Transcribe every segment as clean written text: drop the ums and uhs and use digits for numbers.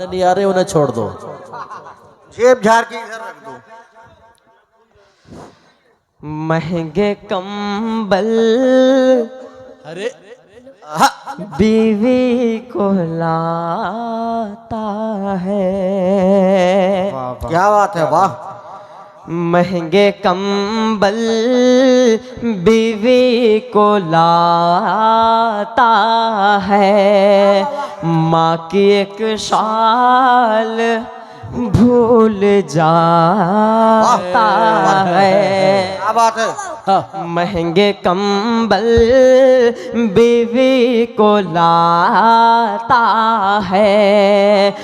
में नहीं आ रहे उन्हें छोड़ दो। जेब झाड़ के इधर रख दो। महंगे कंबल अरे बीवी को लाता है। क्या बात है, वाह। महंगे कंबल बीवी को लाता है। माँ की एक शाल भूल जाता है। क्या बात है। महंगे कंबल बीवी को लाता है।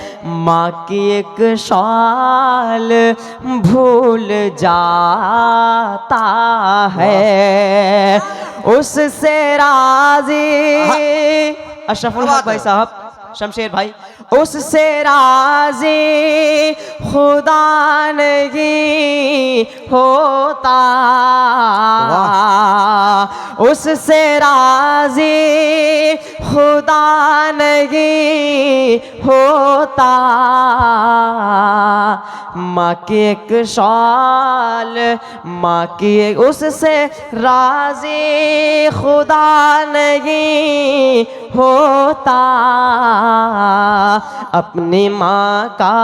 माँ की एक शाल भूल जाता है। उससे राजी अशरफुल हक भाई साहब, शमशेर भाई, उससे राजी खुदा नहीं होता। उससे राजी खुदा नहीं होता। माँ की एक शाल, माँ की एक, उससे राजी खुदा नहीं होता। अपनी माँ का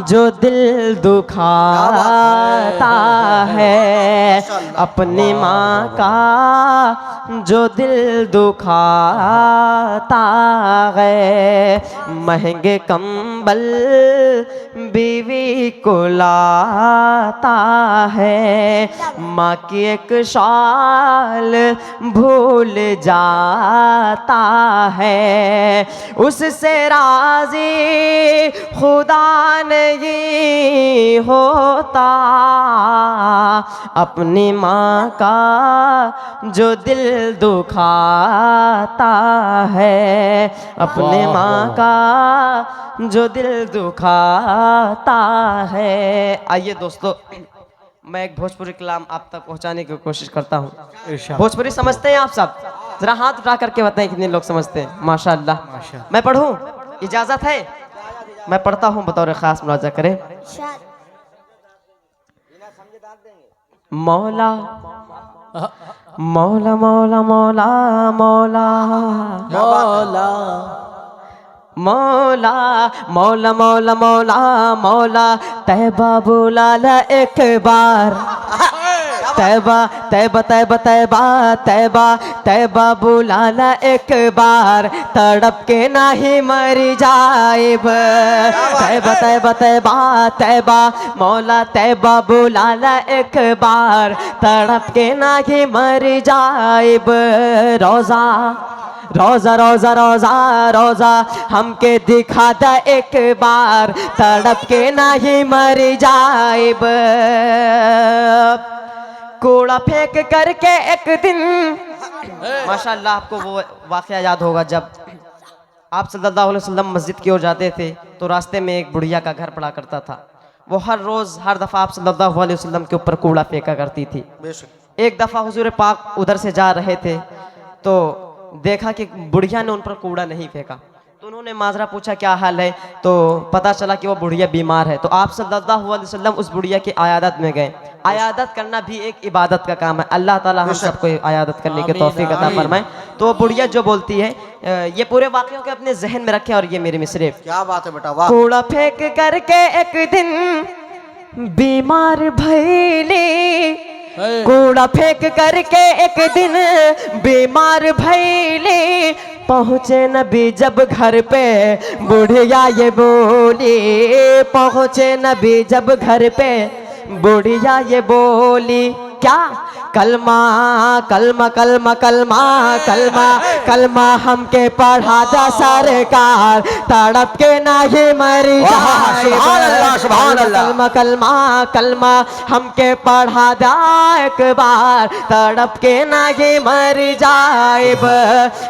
जो दिल दुखाता है, अपनी माँ का जो दिल दुखाता है। महंगे कंबल बीवी को लाता है। माँ की एक शाल भूल जाता है। उससे राजी खुदा नहीं होता। अपनी माँ का जो दिल दुखाता है, अपने माँ का जो दिल दुखाता है। आइए दोस्तों, मैं एक भोजपुरी कलाम आप तक पहुंचाने की कोशिश करता हूँ। भोजपुरी समझते हैं आप सब? जरा हाथ उठा करके बताएं कितने लोग समझते हैं। माशाअल्लाह। मैं पढ़ूं? इजाजत है? मैं पढ़ता हूँ, बतौर खास मुलाजा करें। मौला मौला मौला मौला मौला मौला मौला मौला मौला मौला मौला तैबा बुला ला एक बार। तैबा तैबा तैबा तैबा तैबा तैबा बुला ला एक बार। तड़प के नाही मरी जाइब। तैबा तैबा तैबा तैबा मौला तैबा बुला ला एक बार। तड़प के नाही मरी जाइब। रोजा रोजा रोजा रोजा रोजा हमके दिखा दा एक बार। तड़प के नहीं मर जाइब। कूड़ा फेंक करके एक दिन, माशाल्लाह आपको वो वाक़या याद होगा जब आप सल्लल्लाहु अलैहि वसल्लम मस्जिद की ओर जाते थे तो रास्ते में एक बुढ़िया का घर पड़ा करता था। वो हर रोज़ हर दफ़ा आप सल्लल्लाहु अलैहि वसल्लम के ऊपर कूड़ा फेंका करती थी। एक दफ़ा हुजूर पाक उधर से जा रहे थे तो देखा कि बुढ़िया ने उन पर कूड़ा नहीं फेंका। तो उन्होंने माजरा पूछा क्या हाल है, तो पता चला कि वो बुढ़िया बीमार है। तो आप सल्लल्लाहु अलैहि वसल्लम उस बुढ़िया की आयादत में गए। आयादत करना भी एक इबादत का काम है। अल्लाह ताला हम सबको आयादत करने की तौफीक अता फरमाए। तो वो बुढ़िया जो बोलती है, ये पूरे वाक़ियों के अपने जहन में रखें और ये मेरे मिसरे। क्या बात है बेटा, वाह। कूड़ा फेंक करके एक दिन बीमार भैली। कूड़ा फेंक करके एक दिन बीमार भैली। पहुँचे नबी जब घर पे बुढ़िया ये बोली। पहुँचे नबी जब घर पे बुढ़िया ये बोली। क्या? कलमा कलमा कलमा कलमा कलमा कलमा हमके पढ़ा दा सरकार। तड़प के नाही मर जाए। कलमा कलमा कलमा हमके पढ़ा दा एक बार। तड़प के नाही मर जाएब।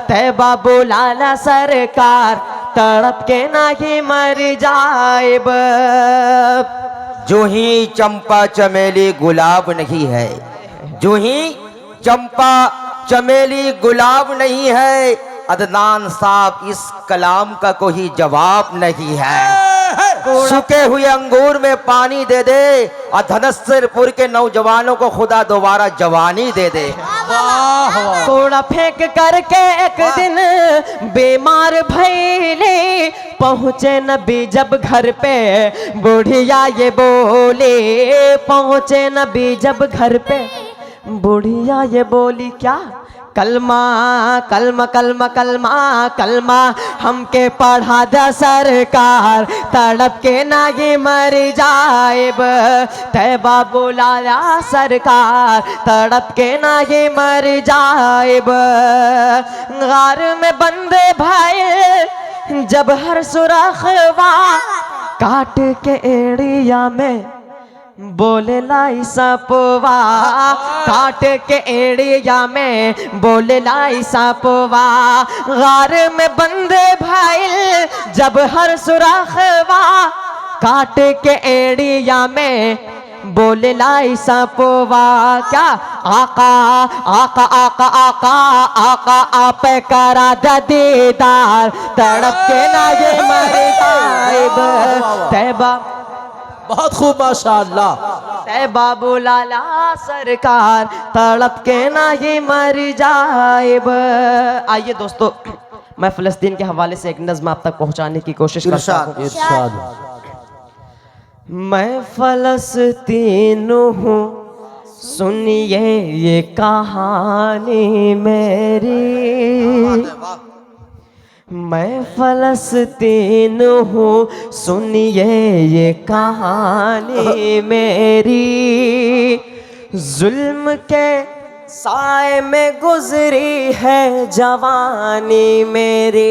तैबा बुला ला सरकार। तड़प के नाही मर जाएब। जो ही चंपा चमेली गुलाब नहीं है, जो ही चंपा चमेली गुलाब नहीं है, अदनान साहब इस कलाम का कोई जवाब नहीं है। सूखे हुए अंगूर में पानी दे दे और धनसरपुर के नौजवानों को खुदा दोबारा जवानी दे दे। वाह वाह कूड़ा फेंक करके एक दिन बीमार भैले, पहुँचे नबी जब घर पे बुढ़िया ये बोले, पहुँचे नबी जब घर पे बुढ़िया ये बोली क्या, कलमा कलमा कलमा कलमा कलमा हमके पढ़ा द सरकार, तड़प के ना ये मर जाएब, तैबा बुलाया सरकार, तड़प के ना ये मर जाएब। गार में बंदे भाई जब हर सुरखवा, काट के एड़िया में बोले लाई सपवा, काट के एड़िया में बोले लाई सपवा। गार में बंदे भाई जब हर सुरखवा, काट के एड़िया में बोले लाई सपवा। क्या आका आका आका आका आका आप करा दीदार, तड़प के ना ये मर जाएब, तैबा बहुत खूब माशाअल्लाह। तैबा बुलाला सरकार, तड़प के ना ये मर जाएब। आइए दोस्तों, मैं फिलिस्तीन के हवाले से एक नज़्म आप तक पहुंचाने की कोशिश करता हूँ। इरशाद। मैं फलस्तीन हूँ, सुनिए ये कहानी मेरी, मैं फलस्तीन हूँ, सुनिए ये कहानी मेरी। जुल्म के साए में गुजरी है जवानी मेरी,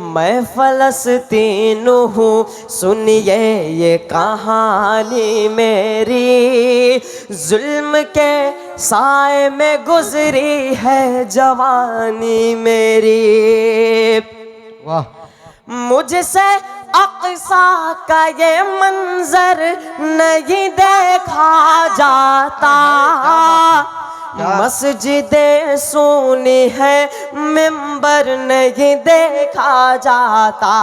मैं फलस्तीन हूँ, सुनिए ये कहानी मेरी। जुल्म के साए में गुजरी है जवानी मेरी। वाह मुझसे अक़सा का ये मंजर नहीं देखा जाता, मस्जिदें सुनी है मिंबर नहीं देखा जाता।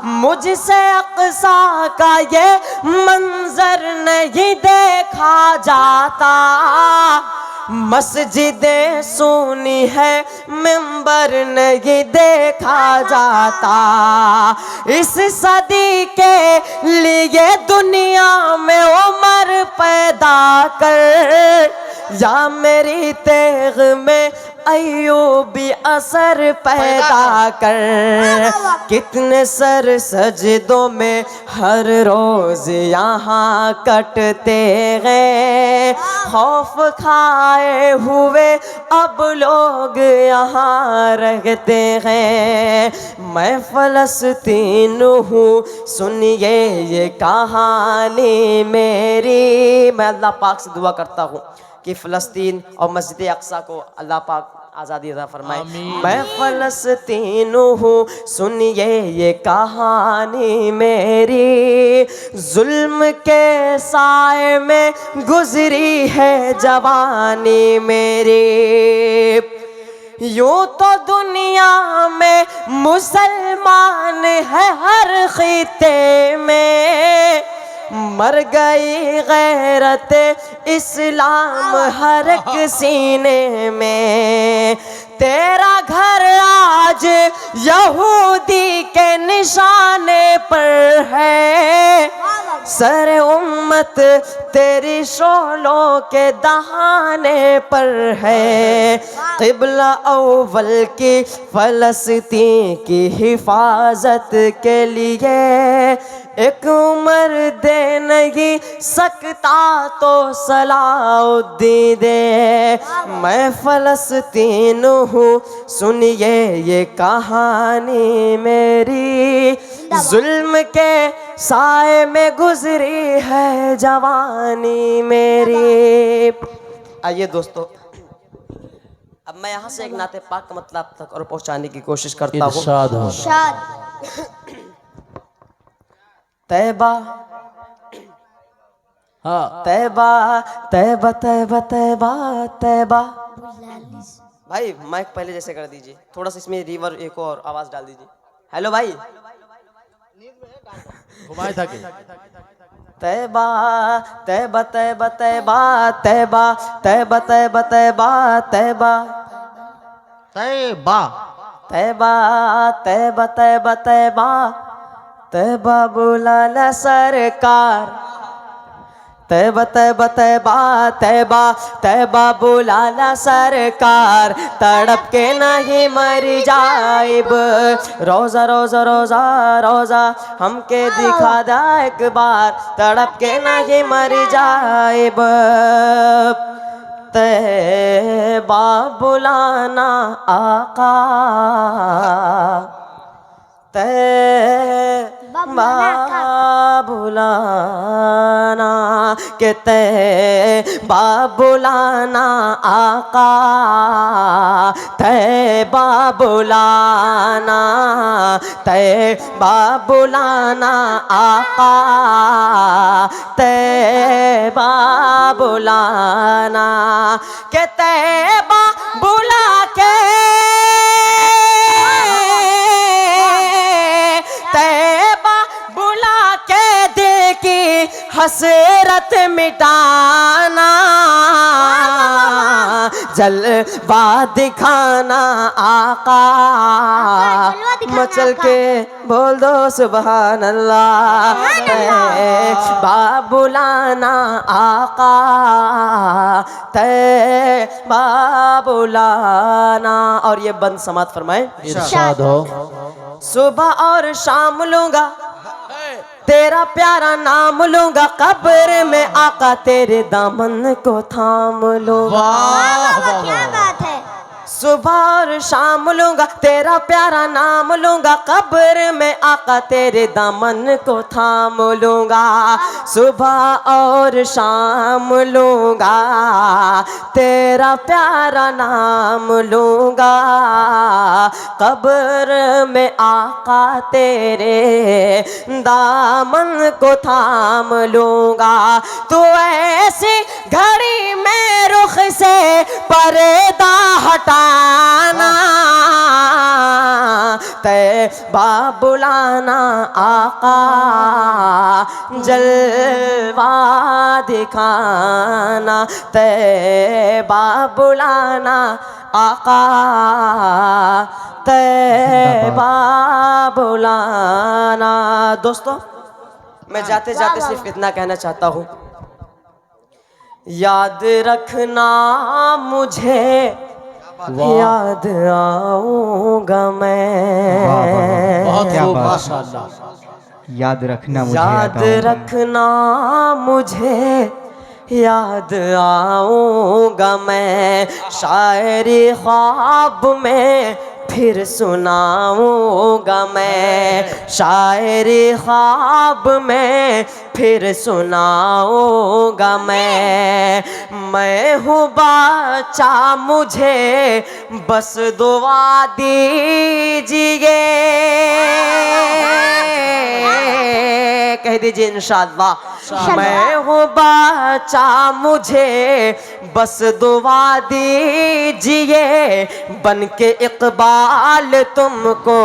मुझसे अक़सा का ये मंजर नहीं देखा जाता, मस्जिदें सुनी है मिंबर नहीं देखा जाता। इस सदी के लिए दुनिया में उमर पैदा कर, या मेरी तेग में अय्यूबी असर पैदा कर। कितने सर सजदों में हर रोज यहाँ कटते गए, खौफ खाए हुए अब लोग यहाँ रहते हैं। मैं फलस्तीन हूँ, सुनिए ये कहानी मेरी। मैं अल्लाह पाक से दुआ करता हूँ कि फ़लस्तीन और मस्जिद अक़सा को अल्लाह पाक आज़ादी अता फरमाए। मैं फ़लस्तीन हूँ, सुनिए ये कहानी मेरी। जुल्म के साए में गुजरी है जवानी मेरी। यूं तो दुनिया में मुसलमान है हर खिते में, मर गई गैरत इस्लाम हर एक सीने में। तेरा घर आज यहूदी के निशाने पर है, सर उम्मत तेरी शोलों के दहाने पर है। क़िबला अव्वल की फ़लस्तीन की हिफाजत के लिए एक उम्र दे नहीं सकता तो सलाउद्दीन दे। मैं फ़लस्तीन हूँ, सुनिए ये कहानी मेरी। जुल्म के साए में गुजरी है जवानी मेरी। आइए दोस्तों, अब मैं यहाँ से एक नाते पाक का मतलब आप तक और पहुँचाने की कोशिश करता हूँ। इरशाद हो। तैबा हाँ तैबा तैबा तैबा तैबा तैबा भाई माइक पहले जैसे कर दीजिए, थोड़ा सा इसमें रिवर एक और आवाज डाल दीजिए। हेलो भाई। घुमाए था कि तैबा तैबा तैबा तैबा तैबा तैबा तैबा तैबा तैबा तैबा तैबा तैबा तैबा तैबा तैबा बुलाना सरकार। तैबा तैबा तैबा तैबा तैबा बुलाना सरकार, तड़प के नहीं मर जाइब। रोजा रोजा रोजा रोजा हमके दिखा दा एक बार, तड़प के नहीं मर जाइब। तैबा बुलाना आका, तैबा बुलाना के तैबा बुलाना आका, तैबा बुलाना, तैबा बुलाना आका, तैबा बुलाना के तैबा बुला के तैबा बुला के देखी हसरत मिटाना, जलवा दिखाना आका, मचल के बोल दो सुभान अल्लाह। तैबा बुलाना आका, तैबा बुलाना। और ये बंद समात फरमाए। इरशाद हो। सुबह और शाम लूंगा तेरा प्यारा नाम लूंगा, कब्र में आका तेरे दामन को थाम लूंगा। वाह वाह क्या बात है। सुबह और शाम लूंगा तेरा प्यारा नाम लूंगा, कब्र में आका तेरे दामन को थाम लूंगा। सुबह और शाम लूंगा तेरा प्यारा नाम लूंगा, कब्र में आका तेरे दामन को थाम लूंगा। तू ऐसी घड़ी में रुख से पर्दा हटाना, तैबा बुलाना आका, जलवा दिखाना, तैबा बुलाना आका, तैबा बुलाना। दोस्तों मैं जाते जाते सिर्फ इतना कहना चाहता हूँ, याद रखना मुझे, याद आऊंगा मैं। बहुत क्या खूब बात। माशाल्लाह। याद रखना मुझे, याद रखना मुझे, याद आऊंगा मैं। शायरी ख्वाब में फिर सुनाऊंगा मैं, शायरी ख्वाब में फिर सुनाऊंगा मैं हूँ बच्चा मुझे बस दुआ दीजिए। कह दीजिए इंशाअल्लाह। मैं हूँ बच्चा मुझे बस दुआ दीजिए, बन के इकबाल तुमको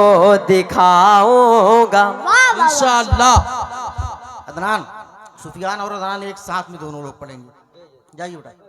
दिखाऊंगा। इंशाअल्लाह। अदनान, सुफियान और अदनान एक साथ में दोनों लोग पढ़ेंगे। जाइए बेटा।